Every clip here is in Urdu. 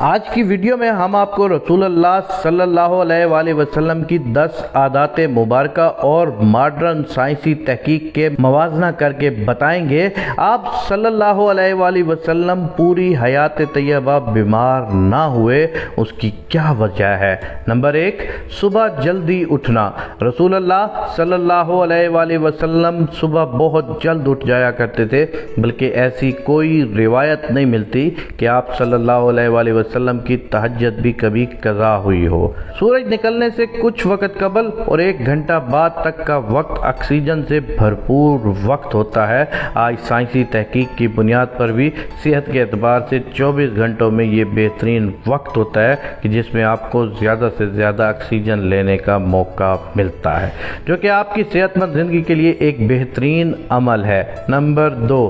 آج کی ویڈیو میں ہم آپ کو رسول اللہ صلی اللہ علیہ وآلہ وسلم کی 10 عادات مبارکہ اور ماڈرن سائنسی تحقیق کے موازنہ کر کے بتائیں گے آپ صلی اللہ علیہ وآلہ وسلم پوری حیات طیبہ بیمار نہ ہوئے، اس کی کیا وجہ ہے۔ نمبر 1، صبح جلدی اٹھنا۔ رسول اللہ صلی اللہ علیہ وآلہ وسلم صبح بہت جلد اٹھ جایا کرتے تھے، بلکہ ایسی کوئی روایت نہیں ملتی کہ آپ صلی اللہ علیہ وآلہ وسلم کی تہجد بھی کبھی قضا ہوئی ہو۔ سورج نکلنے سے کچھ وقت قبل اور 1 گھنٹہ بعد تک کا وقت آکسیجن سے بھرپور وقت ہوتا ہے۔ آج سائنسی تحقیق کی بنیاد پر بھی صحت کے اعتبار سے 24 گھنٹوں میں یہ بہترین وقت ہوتا ہے کہ جس میں آپ کو زیادہ سے زیادہ آکسیجن لینے کا موقع ملتا ہے، جو کہ آپ کی صحت مند زندگی کے لیے ایک بہترین عمل ہے۔ نمبر 2،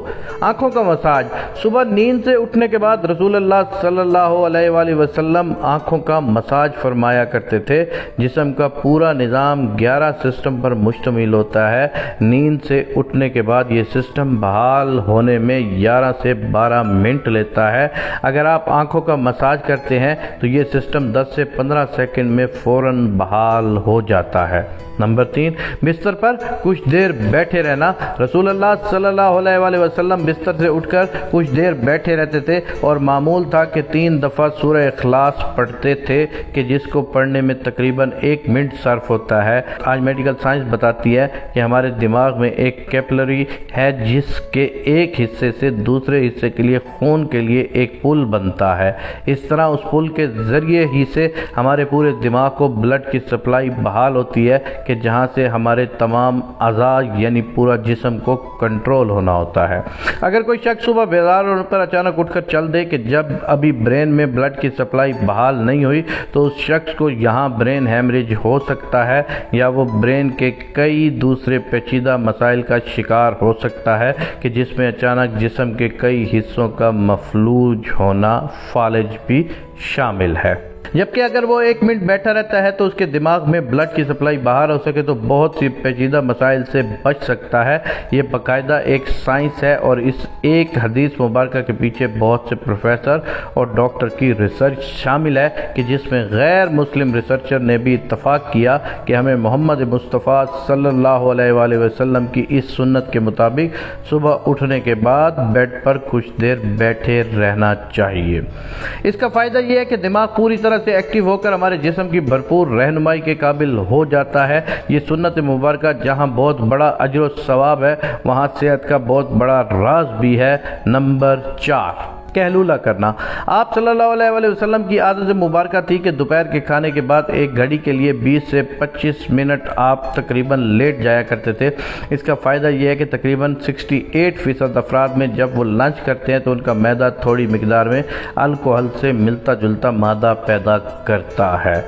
آنکھوں کا مساج۔ صبح نیند سے اٹھنے کے بعد رسول اللہ صلی اللہ علیہ وآلہ وسلم آنکھوں کا مساج فرمایا کرتے تھے۔ جسم کا پورا نظام 11 سسٹم پر مشتمل ہوتا ہے۔ نیند سے اٹھنے کے بعد یہ سسٹم بحال ہونے میں 11 سے 12 منٹ لیتا ہے۔ اگر آپ آنکھوں کا مساج کرتے ہیں تو یہ سسٹم 10 سے 15 سیکنڈ میں فوراً بحال ہو جاتا ہے۔ نمبر 3، بستر پر کچھ دیر بیٹھے رہنا۔ رسول اللہ صلی اللہ علیہ وآلہ وسلم بستر سے اٹھ کر کچھ دیر بیٹھے رہتے تھے، اور معمول تھا کہ 3 دفعہ سورہ اخلاص پڑھتے تھے کہ جس کو پڑھنے میں تقریباً 1 منٹ صرف ہوتا ہے۔ آج میڈیکل سائنس بتاتی ہے کہ ہمارے دماغ میں ایک کیپلری ہے جس کے ایک حصے سے دوسرے حصے کے لیے خون کے لیے ایک پل بنتا ہے۔ اس طرح اس پل کے ذریعے ہی سے ہمارے پورے دماغ کو بلڈ کی سپلائی بحال ہوتی ہے کہ جہاں سے ہمارے تمام اعضاء یعنی پورا جسم کو کنٹرول ہونا ہوتا ہے۔ اگر کوئی شخص صبح بیدار ہونے پر اچانک اٹھ کر چل دے کہ جب ابھی برین میں بلڈ کی سپلائی بحال نہیں ہوئی تو اس شخص کو یہاں برین ہیمریج ہو سکتا ہے، یا وہ برین کے کئی دوسرے پیچیدہ مسائل کا شکار ہو سکتا ہے کہ جس میں اچانک جسم کے کئی حصوں کا مفلوج ہونا، فالج بھی شامل ہے۔ جبکہ اگر وہ 1 منٹ بیٹھا رہتا ہے تو اس کے دماغ میں بلڈ کی سپلائی باہر ہو سکے تو بہت سی پیچیدہ مسائل سے بچ سکتا ہے۔ یہ باقاعدہ ایک سائنس ہے، اور اس ایک حدیث مبارکہ کے پیچھے بہت سے پروفیسر اور ڈاکٹر کی ریسرچ شامل ہے کہ جس میں غیر مسلم ریسرچر نے بھی اتفاق کیا کہ ہمیں محمد مصطفیٰ صلی اللہ علیہ وآلہ وسلم کی اس سنت کے مطابق صبح اٹھنے کے بعد بیڈ پر کچھ دیر بیٹھے رہنا چاہیے۔ اس کا فائدہ یہ ہے کہ دماغ پوری طرح سے ایکٹیو ہو کر ہمارے جسم کی بھرپور رہنمائی کے قابل ہو جاتا ہے۔ یہ سنت مبارکہ جہاں بہت بڑا اجر و ثواب ہے، وہاں صحت کا بہت بڑا راز بھی ہے۔ نمبر 4، قیلولہ کرنا۔ آپ صلی اللہ علیہ وآلہ وسلم کی عادت مبارکہ تھی کہ دوپہر کے کھانے کے بعد 1 گھڑی کے لیے 20 سے 25 منٹ آپ تقریباً لیٹ جایا کرتے تھے۔ اس کا فائدہ یہ ہے کہ تقریباً 68% افراد میں جب وہ لنچ کرتے ہیں تو ان کا معدہ تھوڑی مقدار میں الکحل سے ملتا جلتا مادہ پیدا کرتا ہے۔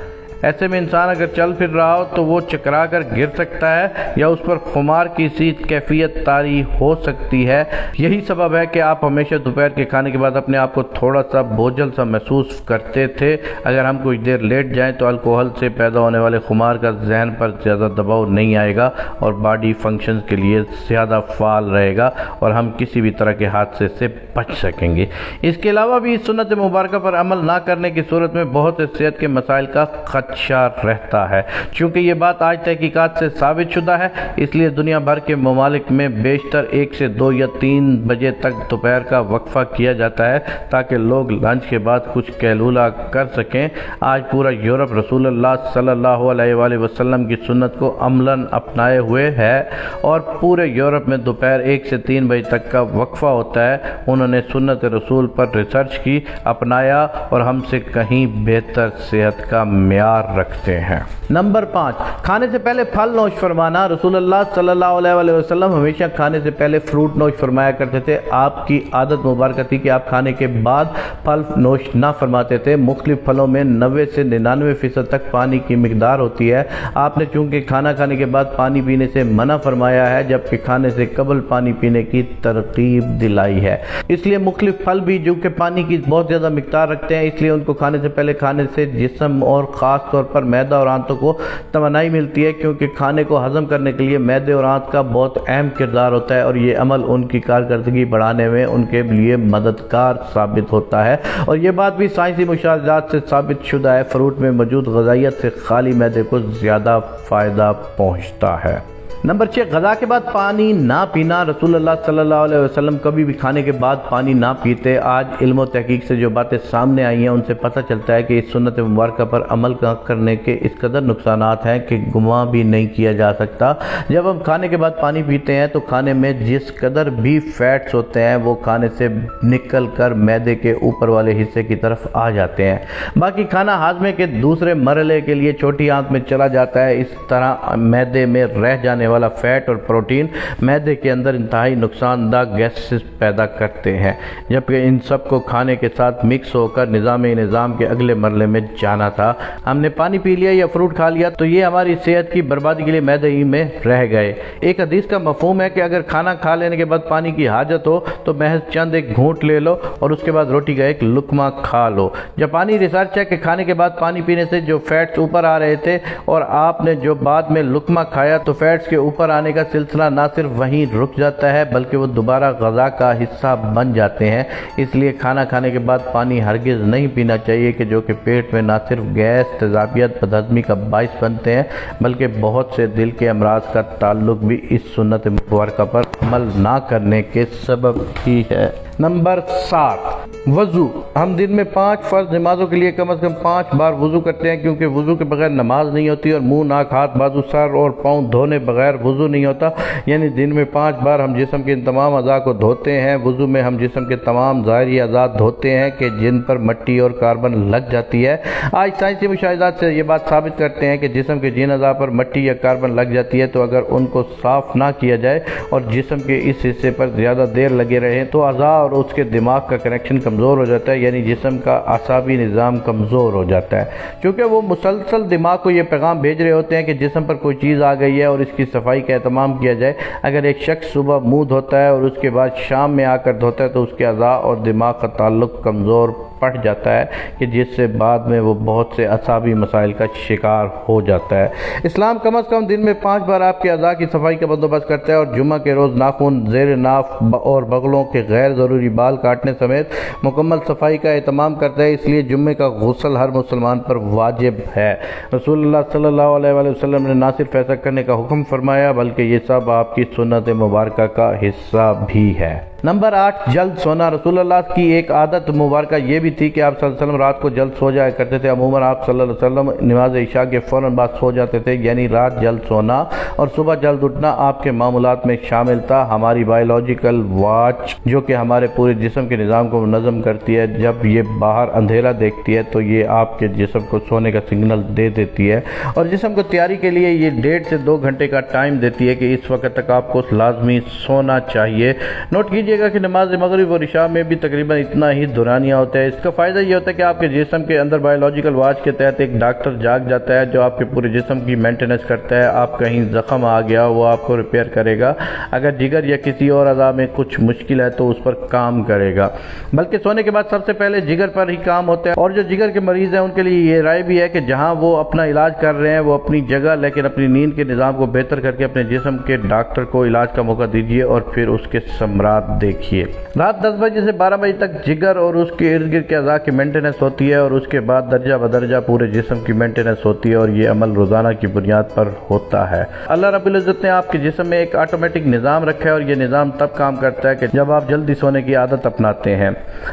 ایسے میں انسان اگر چل پھر رہا ہو تو وہ چکرا کر گر سکتا ہے، یا اس پر خمار کی سی کیفیت طاری ہو سکتی ہے۔ یہی سبب ہے کہ آپ ہمیشہ دوپہر کے کھانے کے بعد اپنے آپ کو تھوڑا سا بوجھل سا محسوس کرتے تھے۔ اگر ہم کچھ دیر لیٹ جائیں تو الکحل سے پیدا ہونے والے خمار کا ذہن پر زیادہ دباؤ نہیں آئے گا، اور باڈی فنکشنز کے لیے زیادہ فعال رہے گا، اور ہم کسی بھی طرح کے حادثے سے بچ سکیں گے۔ اس کے علاوہ بھی اس سنت مبارکہ پر عمل نہ کرنے کی صورت میں بہت سے صحت کے مسائل کا خطرہ رہتا ہے۔ چونکہ یہ بات آج تحقیقات سے ثابت شدہ ہے، اس لیے دنیا بھر کے ممالک میں بیشتر 1 سے 2 یا 3 بجے تک دوپہر کا وقفہ کیا جاتا ہے تاکہ لوگ لنچ کے بعد کچھ قیلولہ کر سکیں۔ آج پورا یورپ رسول اللہ صلی اللہ علیہ وآلہ وسلم کی سنت کو عملاً اپنائے ہوئے ہے، اور پورے یورپ میں دوپہر 1 سے 3 بجے تک کا وقفہ ہوتا ہے۔ انہوں نے سنت رسول پر ریسرچ کی، اپنایا، اور ہم سے کہیں بہتر صحت کا معیار رکھتے ہیں۔ نمبر 5، کھانے سے پہلے پھل نوش فرمانا۔ رسول اللہ صلی اللہ علیہ وآلہ وسلم ہمیشہ کھانے سے پہلے فروٹ نوش فرمایا کرتے تھے۔ آپ کی عادت مبارکہ تھی کہ آپ کھانے کے بعد پھل نوش نہ فرماتے تھے۔ مختلف پھلوں میں 90 سے 99% تک پانی کی مقدار ہوتی ہے۔ آپ نے چونکہ کھانا کھانے کے بعد پانی پینے سے منع فرمایا ہے، جبکہ کھانے سے قبل پانی پینے کی ترغیب دلائی ہے۔ اس لیے مختلف پھل بھی جو کہ پانی کی بہت زیادہ مقدار رکھتے ہیں، اس لیے ان کو کھانے سے پہلے کھانے سے جسم اور خاص طور پر معدہ اور آنتوں کو توانائی ملتی ہے، کیونکہ کھانے کو ہضم کرنے کے لیے معدے اور آنت کا بہت اہم کردار ہوتا ہے، اور یہ عمل ان کی کارکردگی بڑھانے میں ان کے لیے مددگار ثابت ہوتا ہے۔ اور یہ بات بھی سائنسی مشاہدات سے ثابت شدہ ہے، فروٹ میں موجود غذائیت سے خالی معدے کو زیادہ فائدہ پہنچتا ہے۔ نمبر 6، غذا کے بعد پانی نہ پینا۔ رسول اللہ صلی اللہ علیہ وسلم کبھی بھی کھانے کے بعد پانی نہ پیتے۔ آج علم و تحقیق سے جو باتیں سامنے آئی ہیں ان سے پتہ چلتا ہے کہ اس سنت مبارکہ پر عمل کرنے کے اس قدر نقصانات ہیں کہ گمان بھی نہیں کیا جا سکتا۔ جب ہم کھانے کے بعد پانی پیتے ہیں تو کھانے میں جس قدر بھی فیٹس ہوتے ہیں وہ کھانے سے نکل کر معدے کے اوپر والے حصے کی طرف آ جاتے ہیں، باقی کھانا ہاضمے کے دوسرے مرحلے کے لیے چھوٹی آنت میں چلا جاتا ہے۔ اس طرح معدے میں رہ جانے والا فیٹ اور پروٹین معدے کے اندر انتہائی نقصان دہ گیسز پیدا کرتے ہیں، جبکہ ان سب کو کھانے کے ساتھ مکس ہو کر نظام کے اگلے مرحلے میں جانا تھا۔ ہم نے پانی پی لیا یا فروٹ کھا لیا تو یہ ہماری صحت کی بربادی کے لیے معدے ہی میں رہ گئے۔ ایک حدیث کا مفہوم ہے کہ اگر کھانا کھا لینے کے بعد پانی کی حاجت ہو تو محض چند ایک گھونٹ لے لو اور اس کے بعد روٹی کا ایک لقمہ کھا لو۔ جاپانی ریسرچ ہے کہ کھانے کے بعد پانی پینے سے جو فیٹس اوپر آ رہے تھے اور آپ نے جو بعد میں لقمہ کھایا تو فیٹس کے اوپر آنے کا سلسلہ نہ صرف وہیں رک جاتا ہے بلکہ وہ دوبارہ غذا کا حصہ بن جاتے ہیں۔ اس لیے کھانا کھانے کے بعد پانی ہرگز نہیں پینا چاہیے کہ جو کہ پیٹ میں نہ صرف گیس، تیزابیت، بدہضمی کا باعث بنتے ہیں بلکہ بہت سے دل کے امراض کا تعلق بھی اس سنت مبارکہ پر عمل نہ کرنے کے سبب ہی ہے۔ نمبر 7، وضو۔ ہم دن میں 5 فرض نمازوں کے لیے کم از کم 5 بار وضو کرتے ہیں، کیونکہ وضو کے بغیر نماز نہیں ہوتی اور منہ، ناک، ہاتھ، بازو، سر اور پاؤں دھونے بغیر وضو نہیں ہوتا۔ یعنی دن میں 5 بار ہم جسم کے ان تمام اعضاء کو دھوتے ہیں۔ وضو میں ہم جسم کے تمام ظاہری اعضاء دھوتے ہیں کہ جن پر مٹی اور کاربن لگ جاتی ہے۔ آج سائنسی مشاہدات سے یہ بات ثابت کرتے ہیں کہ جسم کے جن اعضاء پر مٹی یا کاربن لگ جاتی ہے تو اگر ان کو صاف نہ کیا جائے اور جسم کے اس حصے پر زیادہ دیر لگے رہیں تو اعضاء اور اس کے دماغ کا کنیکشن کمزور ہو جاتا ہے، یعنی جسم کا اعصابی نظام کمزور ہو جاتا ہے، کیونکہ وہ مسلسل دماغ کو یہ پیغام بھیج رہے ہوتے ہیں کہ جسم پر کوئی چیز آ گئی ہے اور اس کی صفائی کا اہتمام کیا جائے۔ اگر ایک شخص صبح منہ دھوتا ہے اور اس کے بعد شام میں آ کر دھوتا ہے تو اس کے اعضاء اور دماغ کا تعلق کمزور پڑ جاتا ہے کہ جس سے بعد میں وہ بہت سے اعصابی مسائل کا شکار ہو جاتا ہے۔ اسلام کم از کم دن میں 5 بار آپ کے اعضاء کی صفائی کا بندوبست کرتا ہے اور جمعہ کے روز ناخن، زیر ناف اور بغلوں کے غیر ضروری بال کاٹنے سمیت مکمل صفائی کا اہتمام کرتا ہے۔ اس لیے جمعے کا غسل ہر مسلمان پر واجب ہے۔ رسول اللہ صلی اللہ علیہ وآلہ وسلم نے نہ صرف ایسا کرنے کا حکم فرمایا بلکہ یہ سب آپ کی سنت مبارکہ کا حصہ بھی ہے۔ نمبر 8، جلد سونا۔ رسول اللہ کی ایک عادت مبارکہ یہ بھی تھی کہ آپ صلی اللہ علیہ وسلم رات کو جلد سو جایا کرتے تھے۔ عموماً آپ صلی اللہ علیہ وسلم نماز عشاء کے فوراً بعد سو جاتے تھے، یعنی رات جلد سونا اور صبح جلد اٹھنا آپ کے معمولات میں شامل تھا۔ ہماری بایولوجیکل واچ جو کہ ہمارے پورے جسم کے نظام کو منظم کرتی ہے، جب یہ باہر اندھیرا دیکھتی ہے تو یہ آپ کے جسم کو سونے کا سگنل دے دیتی ہے اور جسم کو تیاری کے لیے یہ 1.5 سے 2 گھنٹے کا ٹائم دیتی ہے کہ اس وقت تک آپ کو لازمی سونا چاہیے۔ نوٹ کیجئے گا کہ نماز مغرب اور عشاء میں بھی تقریباً اتنا ہی دورانیہ ہوتا ہے۔ اس کا فائدہ یہ ہوتا ہے کہ آپ کے جسم کے اندر بایولوجیکل واچ کے تحت ایک ڈاکٹر جاگ جاتا ہے جو آپ کے پورے جسم کی مینٹیننس کرتا ہے۔ آپ کہیں زخم آ گیا وہ آپ کو ریپیئر کرے گا، اگر جگر یا کسی اور اعضاء میں کچھ مشکل ہے تو اس پر کام کرے گا، بلکہ سونے کے بعد سب سے پہلے جگر پر ہی کام ہوتا ہے۔ اور جو جگر کے مریض ہیں ان کے لیے یہ رائے بھی ہے کہ جہاں وہ اپنا علاج کر رہے ہیں وہ اپنی جگہ لیکن اپنی نیند کے نظام کو بہتر کر کے اپنے جسم کے ڈاکٹر کو علاج کا موقع دیجیے اور پھر اس کے ثمرات دیکھیے۔ رات 10 بجے سے 12 بجے تک جگر اور اس کے ارد گرد کے اعضاء کی مینٹیننس ہوتی ہے اور اس کے بعد درجہ بدرجہ پورے جسم کی مینٹیننس ہوتی ہے اور یہ عمل روزانہ کی بنیاد پر ہوتا ہے۔ اللہ رب العزت نے آپ کے جسم میں ایک آٹومیٹک نظام رکھا ہے اور یہ نظام تب کام کرتا ہے کہ جب آپ جلدی سونے کی عادت اپناتے ہیں۔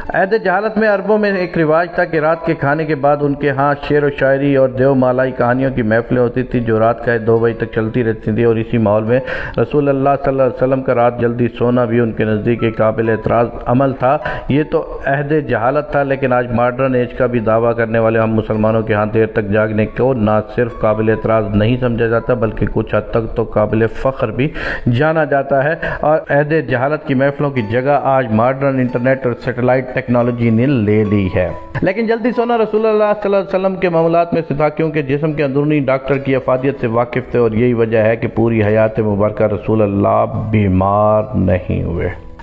عہد جہالت میں عربوں میں ایک رواج تھا کہ رات کے کھانے کے بعد ان کے ہاں شعر و شاعری اور دیو مالائی کہانیوں کی محفلیں ہوتی تھی جو رات کا 2 بجے تک چلتی رہتی تھی، اور اسی ماحول میں رسول اللہ صلی اللہ علیہ وسلم کا رات جلدی سونا بھی ان کے نزدیک ایک قابل اعتراض عمل تھا۔ یہ تو عہد جہالت تھا، لیکن آج ماڈرن ایج کا بھی دعویٰ کرنے والے ہم مسلمانوں کے ہاں دیر تک جاگنے کو نہ صرف قابل اعتراض نہیں سمجھا جاتا بلکہ کچھ حد تک تو قابل فخر بھی جانا جاتا ہے، اور عہد جہالت کی محفلوں کی جگہ آج ماڈرن انٹرنیٹ اور سیٹلائٹ ٹیکنالوجی نے لے لی ہے۔ لیکن جلدی سونا رسول اللہ صلی اللہ علیہ وسلم کے معمولات میں سے تھا، کیونکہ جسم کے اندرونی ڈاکٹر کی افادیت سے واقف تھے، اور یہی وجہ ہے کہ پوری حیات مبارکہ رسول اللہ بیمار نہیں ہوئے۔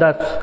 10,